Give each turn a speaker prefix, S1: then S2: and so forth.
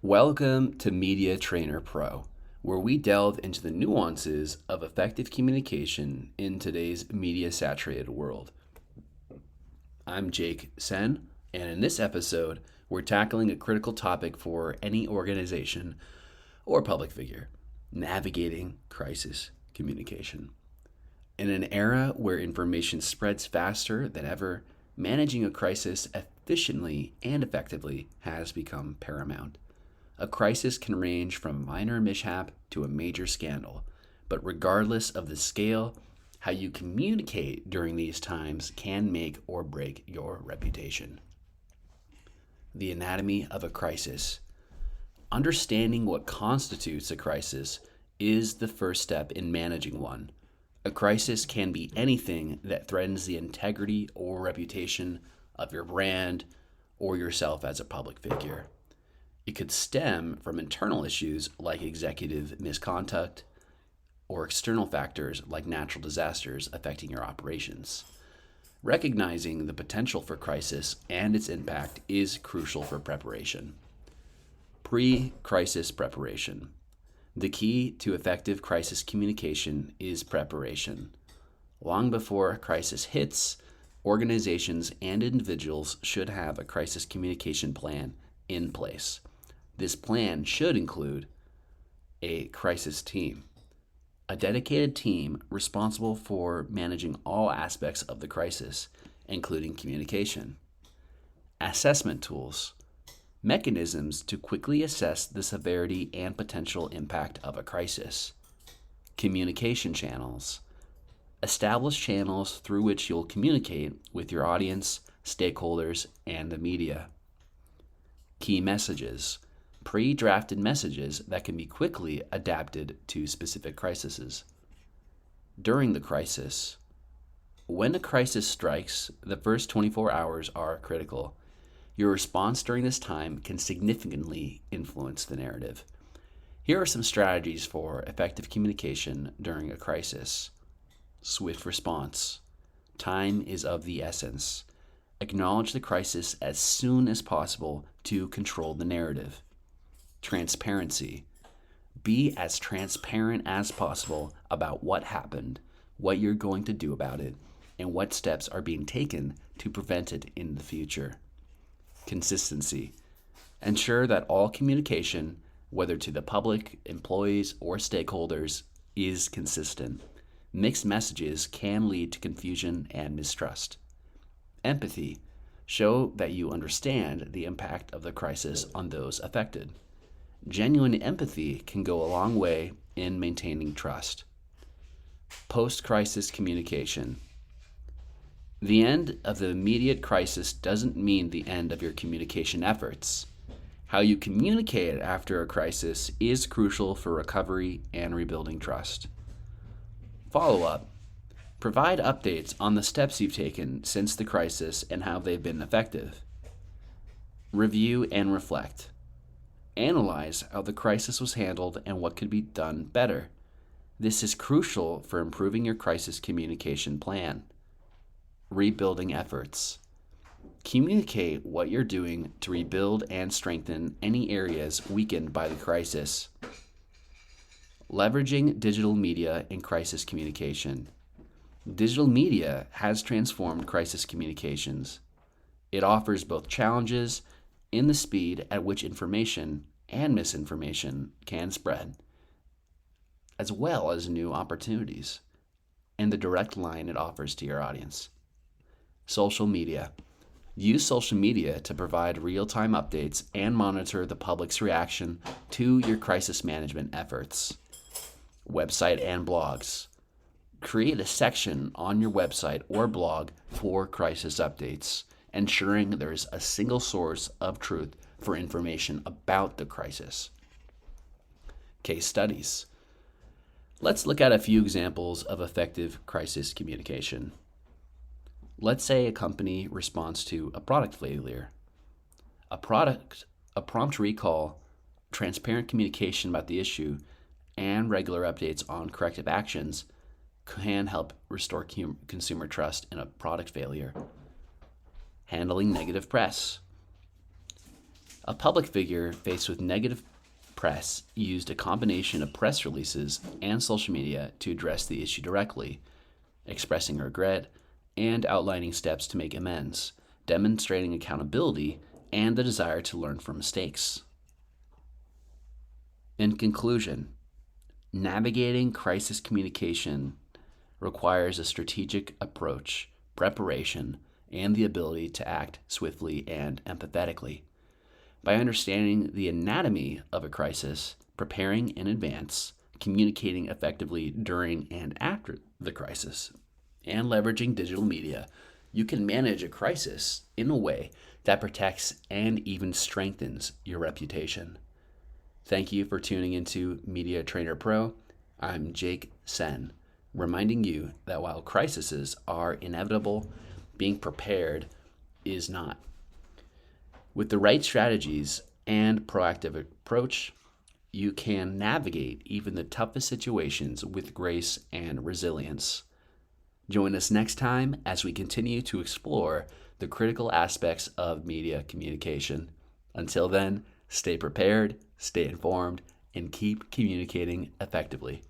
S1: Welcome to Media Trainer Pro, where we delve into the nuances of effective communication in today's media saturated world. I'm Jake Sen, and in this episode, we're tackling a critical topic for any organization or public figure: navigating crisis communication. In an era where information spreads faster than ever, managing a crisis efficiently and effectively has become paramount. A crisis can range from minor mishap to a major scandal, but regardless of the scale, how you communicate during these times can make or break your reputation. The anatomy of a crisis. Understanding what constitutes a crisis is the first step in managing one. A crisis can be anything that threatens the integrity or reputation of your brand or yourself as a public figure. It could stem from internal issues like executive misconduct or external factors like natural disasters affecting your operations. Recognizing the potential for crisis and its impact is crucial for preparation. Pre-crisis preparation. The key to effective crisis communication is preparation. Long before a crisis hits, organizations and individuals should have a crisis communication plan in place. This plan should include a crisis team, a dedicated team responsible for managing all aspects of the crisis, including communication. Assessment tools, mechanisms to quickly assess the severity and potential impact of a crisis. Communication channels, establish channels through which you'll communicate with your audience, stakeholders, and the media. Key messages, pre-drafted messages that can be quickly adapted to specific crises. During the crisis. When a crisis strikes, the first 24 hours are critical. Your response during this time can significantly influence the narrative. Here are some strategies for effective communication during a crisis. Swift response. Time is of the essence. Acknowledge the crisis as soon as possible to control the narrative. Transparency. Be as transparent as possible about what happened, what you're going to do about it, and what steps are being taken to prevent it in the future. Consistency. Ensure that all communication, whether to the public, employees, or stakeholders, is consistent. Mixed messages can lead to confusion and mistrust. Empathy. Show that you understand the impact of the crisis on those affected. Genuine empathy can go a long way in maintaining trust. Post-crisis communication. The end of the immediate crisis doesn't mean the end of your communication efforts. How you communicate after a crisis is crucial for recovery and rebuilding trust. Follow-up. Provide updates on the steps you've taken since the crisis and how they've been effective. Review and reflect. Analyze how the crisis was handled and what could be done better. This is crucial for improving your crisis communication plan. Rebuilding efforts. Communicate what you're doing to rebuild and strengthen any areas weakened by the crisis. Leveraging digital media in crisis communication. Digital media has transformed crisis communications. It offers both challenges in the speed at which information and misinformation can spread, as well as new opportunities, and the direct line it offers to your audience. Social media. Use social media to provide real-time updates and monitor the public's reaction to your crisis management efforts. Website and blogs. Create a section on your website or blog for crisis updates, ensuring there's a single source of truth for information about the crisis. Case studies. Let's look at a few examples of effective crisis communication. Let's say a company responds to a product failure. A prompt recall, transparent communication about the issue, and regular updates on corrective actions can help restore consumer trust in a product failure. Handling negative press. A public figure faced with negative press used a combination of press releases and social media to address the issue directly, expressing regret and outlining steps to make amends, demonstrating accountability and the desire to learn from mistakes. In conclusion, navigating crisis communication requires a strategic approach, preparation, and the ability to act swiftly and empathetically. By understanding the anatomy of a crisis, preparing in advance, communicating effectively during and after the crisis, and leveraging digital media, you can manage a crisis in a way that protects and even strengthens your reputation. Thank you for tuning into Media Trainer Pro. I'm Jake Sen, reminding you that while crises are inevitable, being prepared is not. With the right strategies and proactive approach, you can navigate even the toughest situations with grace and resilience. Join us next time as we continue to explore the critical aspects of media communication. Until then, stay prepared, stay informed, and keep communicating effectively.